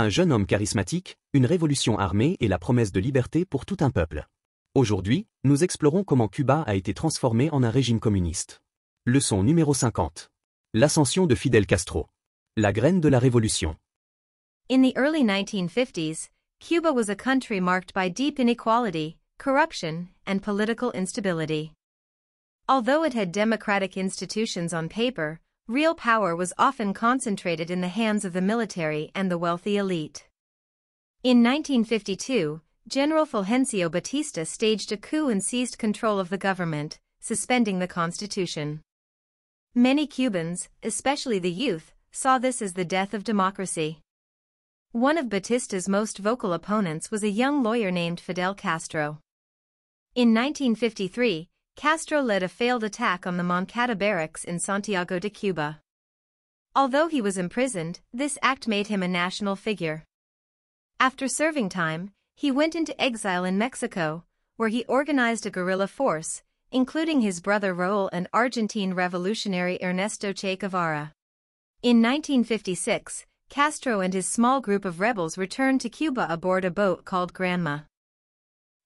Un jeune homme charismatique, une révolution armée et la promesse de liberté pour tout un peuple. Aujourd'hui, nous explorons comment Cuba a été transformé en un régime communiste. Leçon numéro 50. L'ascension de Fidel Castro. La graine de la révolution. In the early 1950s, Cuba was a country marked by deep inequality, corruption, and political instability. Although it had democratic institutions on paper, real power was often concentrated in the hands of the military and the wealthy elite. In 1952, General Fulgencio Batista staged a coup and seized control of the government, suspending the constitution. Many Cubans, especially the youth, saw this as the death of democracy. One of Batista's most vocal opponents was a young lawyer named Fidel Castro. In 1953, Castro led a failed attack on the Moncada barracks in Santiago de Cuba. Although he was imprisoned, this act made him a national figure. After serving time, he went into exile in Mexico, where he organized a guerrilla force, including his brother Raúl and Argentine revolutionary Ernesto Che Guevara. In 1956, Castro and his small group of rebels returned to Cuba aboard a boat called Granma.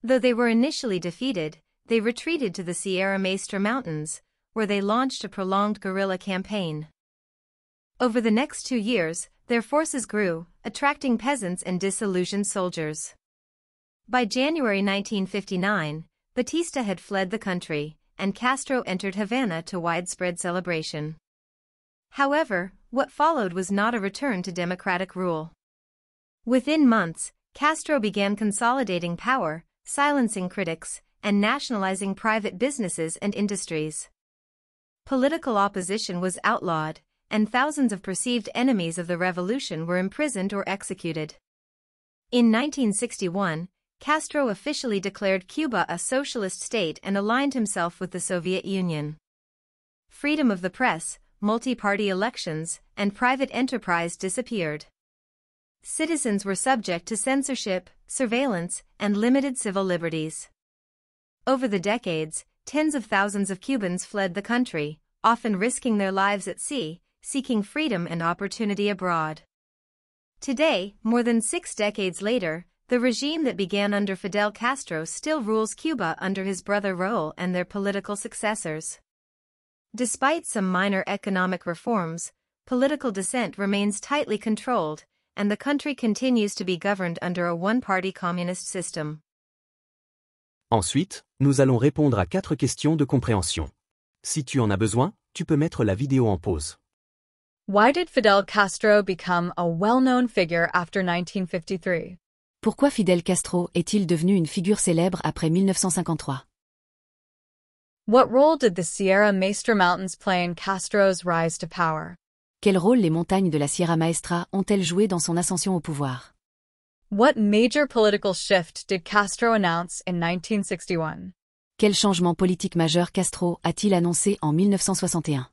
Though they were initially defeated, they retreated to the Sierra Maestra Mountains, where they launched a prolonged guerrilla campaign. Over the next 2 years, their forces grew, attracting peasants and disillusioned soldiers. By January 1959, Batista had fled the country, and Castro entered Havana to widespread celebration. However, what followed was not a return to democratic rule. Within months, Castro began consolidating power, silencing critics, and nationalizing private businesses and industries. Political opposition was outlawed, and thousands of perceived enemies of the revolution were imprisoned or executed. In 1961, Castro officially declared Cuba a socialist state and aligned himself with the Soviet Union. Freedom of the press, multi-party elections, and private enterprise disappeared. Citizens were subject to censorship, surveillance, and limited civil liberties. Over the decades, tens of thousands of Cubans fled the country, often risking their lives at sea, seeking freedom and opportunity abroad. Today, more than 6 decades later, the regime that began under Fidel Castro still rules Cuba under his brother Raúl and their political successors. Despite some minor economic reforms, political dissent remains tightly controlled, and the country continues to be governed under a one-party communist system. Ensuite, nous allons répondre à 4 questions de compréhension. Si tu en as besoin, tu peux mettre la vidéo en pause. Why did Fidel Castro become a well-known figure after 1953? Pourquoi Fidel Castro est-il devenu une figure célèbre après 1953? What role did the Sierra Maestra Mountains play in Castro's rise to power? Quel rôle les montagnes de la Sierra Maestra ont-elles joué dans son ascension au pouvoir? What major political shift did Castro announce in 1961? Quel changement politique majeur Castro a-t-il annoncé en 1961?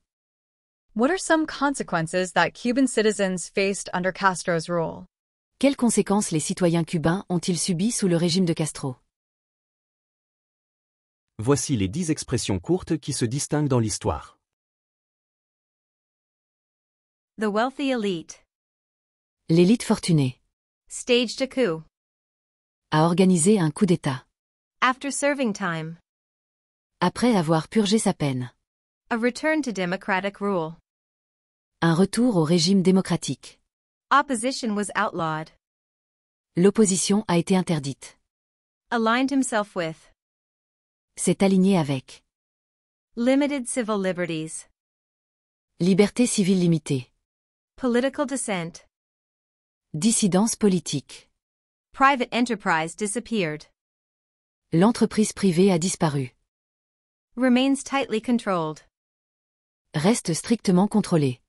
What are some consequences that Cuban citizens faced under Castro's rule? Quelles conséquences les citoyens cubains ont-ils subies sous le régime de Castro? Voici les 10 expressions courtes qui se distinguent dans l'histoire. The wealthy elite L'élite fortunée staged a coup. a organisé un coup d'État. After serving time, Après avoir purgé sa peine. a return to democratic rule. Un retour au régime démocratique. Opposition was outlawed. L'opposition a été interdite. Aligned himself with. S'est aligné avec. Limited civil liberties. Liberté civile limitée. Political dissent. Dissidence politique. Private enterprise disappeared. L'entreprise privée a disparu. Remains tightly controlled. Reste strictement contrôlée.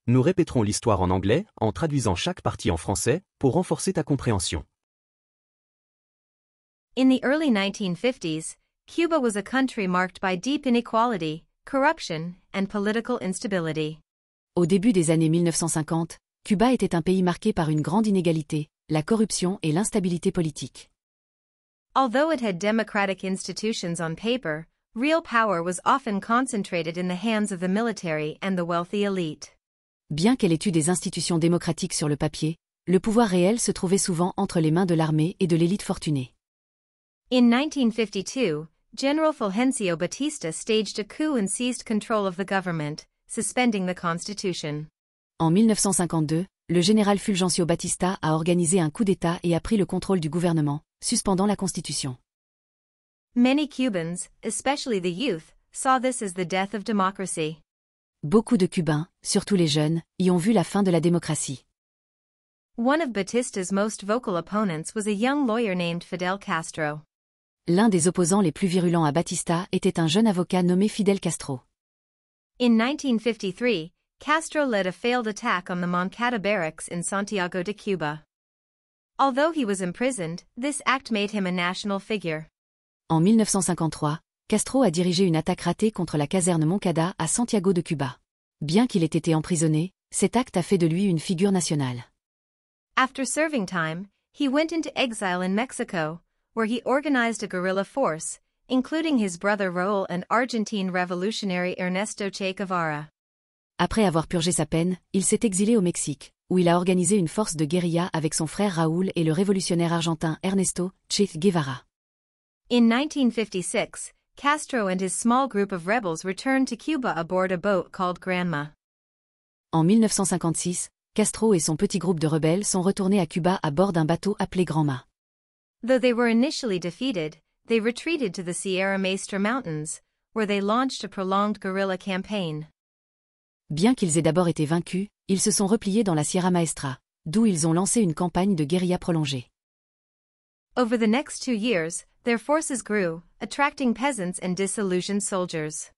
Nous répéterons l'histoire en anglais, en traduisant chaque partie en français, pour renforcer ta compréhension. In the early 1950s, Cuba was a country marked by deep inequality, corruption, and political instability. Au début des années 1950, Cuba était un pays marqué par une grande inégalité, la corruption et l'instabilité politique. Although it had democratic institutions on paper, real power was often concentrated in the hands of the military and the wealthy elite. Bien qu'elle ait eu des institutions démocratiques sur le papier, le pouvoir réel se trouvait souvent entre les mains de l'armée et de l'élite fortunée. In 1952, General Fulgencio Batista staged a coup and seized control of the government, suspending the constitution. En 1952, le général Fulgencio Batista a organisé un coup d'État et a pris le contrôle du gouvernement, suspendant la Constitution. Many Cubans, especially the youth, saw this as the death of democracy. Beaucoup de Cubains, surtout les jeunes, y ont vu la fin de la démocratie. One of Batista's most vocal opponents was a young lawyer named Fidel Castro. L'un des opposants les plus virulents à Batista était un jeune avocat nommé Fidel Castro. In 1953, Castro led a failed attack on the Moncada barracks in Santiago de Cuba. Although he was imprisoned, this act made him a national figure. En 1953, Castro a dirigé une attaque ratée contre la caserne Moncada à Santiago de Cuba. Bien qu'il ait été emprisonné, cet acte a fait de lui une figure nationale. After serving time, he went into exile in Mexico, where he organized a guerrilla force, including his brother Raúl and Argentine revolutionary Ernesto Che Guevara. Après avoir purgé sa peine, il s'est exilé au Mexique, où il a organisé une force de guérilla avec son frère Raúl et le révolutionnaire argentin Ernesto Che Guevara. In 1956, Castro and his small group of rebels returned to Cuba aboard a boat called Granma. En 1956, Castro et son petit groupe de rebelles sont retournés à Cuba à bord d'un bateau appelé Granma. Though they were initially defeated, they retreated to the Sierra Maestra Mountains, where they launched a prolonged guerrilla campaign. Bien qu'ils aient d'abord été vaincus, ils se sont repliés dans la Sierra Maestra, d'où ils ont lancé une campagne de guérilla prolongée. Over the next 2 years, their forces grew, attracting peasants and disillusioned soldiers.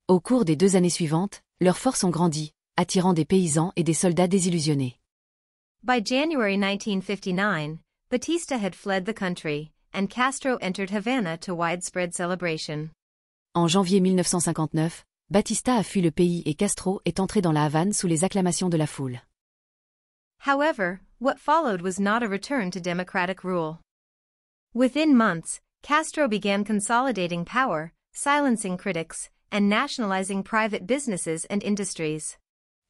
Au cours des 2 années suivantes, leurs forces ont grandi, attirant des paysans et des soldats désillusionnés. By January 1959, Batista had fled the country, and Castro entered Havana to widespread celebration. En janvier 1959, Batista a fui le pays et Castro est entré dans la Havane sous les acclamations de la foule. However, what followed was not a return to democratic rule. Within months, Castro began consolidating power, silencing critics, and nationalizing private businesses and industries.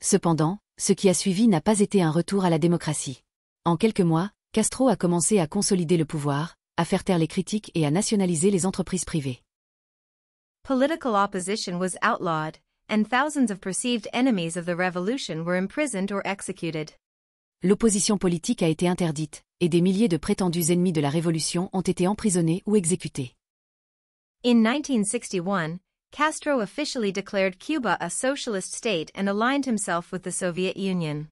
Cependant, ce qui a suivi n'a pas été un retour à la démocratie. En quelques mois, Castro a commencé à consolider le pouvoir, à faire taire les critiques et à nationaliser les entreprises privées. Political opposition was outlawed, and thousands of perceived enemies of the revolution were imprisoned or executed. L'opposition politique a été interdite, et des milliers de prétendus ennemis de la révolution ont été emprisonnés ou exécutés. In 1961, Castro officially declared Cuba a socialist state and aligned himself with the Soviet Union.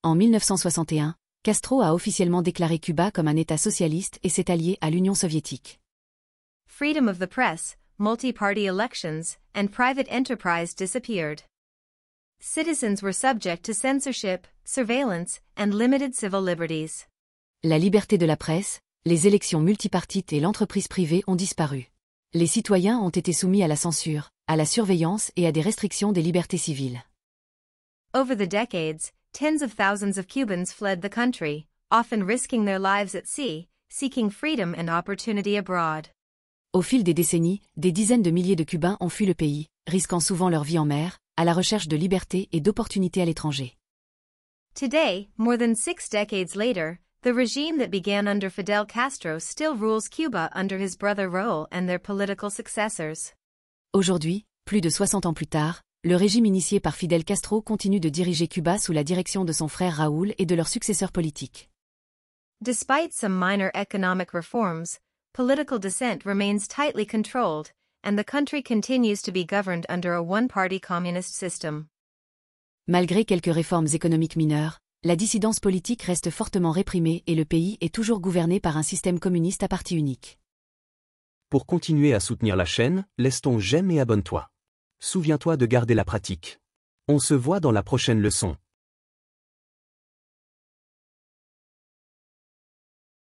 En 1961, Castro a officiellement déclaré Cuba comme un État socialiste et s'est allié à l'Union soviétique. Freedom of the press, multi-party elections, and private enterprise disappeared. Citizens were subject to censorship, surveillance, and limited civil liberties. La liberté de la presse, les élections multipartites et l'entreprise privée ont disparu. Les citoyens ont été soumis à la censure, à la surveillance et à des restrictions des libertés civiles. Over the decades, tens of thousands of Cubans fled the country, often risking their lives at sea, seeking freedom and opportunity abroad. Au fil des décennies, des dizaines de milliers de Cubains ont fui le pays, risquant souvent leur vie en mer, à la recherche de liberté et d'opportunités à l'étranger. Today, more than 6 decades later, the regime that began under Fidel Castro still rules Cuba under his brother Raúl and their political successors. Aujourd'hui, plus de 60 ans plus tard, le régime initié par Fidel Castro continue de diriger Cuba sous la direction de son frère Raúl et de leurs successeurs politiques. Despite some minor economic reforms, political dissent remains tightly controlled, and the country continues to be governed under a one-party communist system. Malgré quelques réformes économiques mineures, la dissidence politique reste fortement réprimée et le pays est toujours gouverné par un système communiste à parti unique. Pour continuer à soutenir la chaîne, laisse ton j'aime et abonne-toi. Souviens-toi de garder la pratique. On se voit dans la prochaine leçon.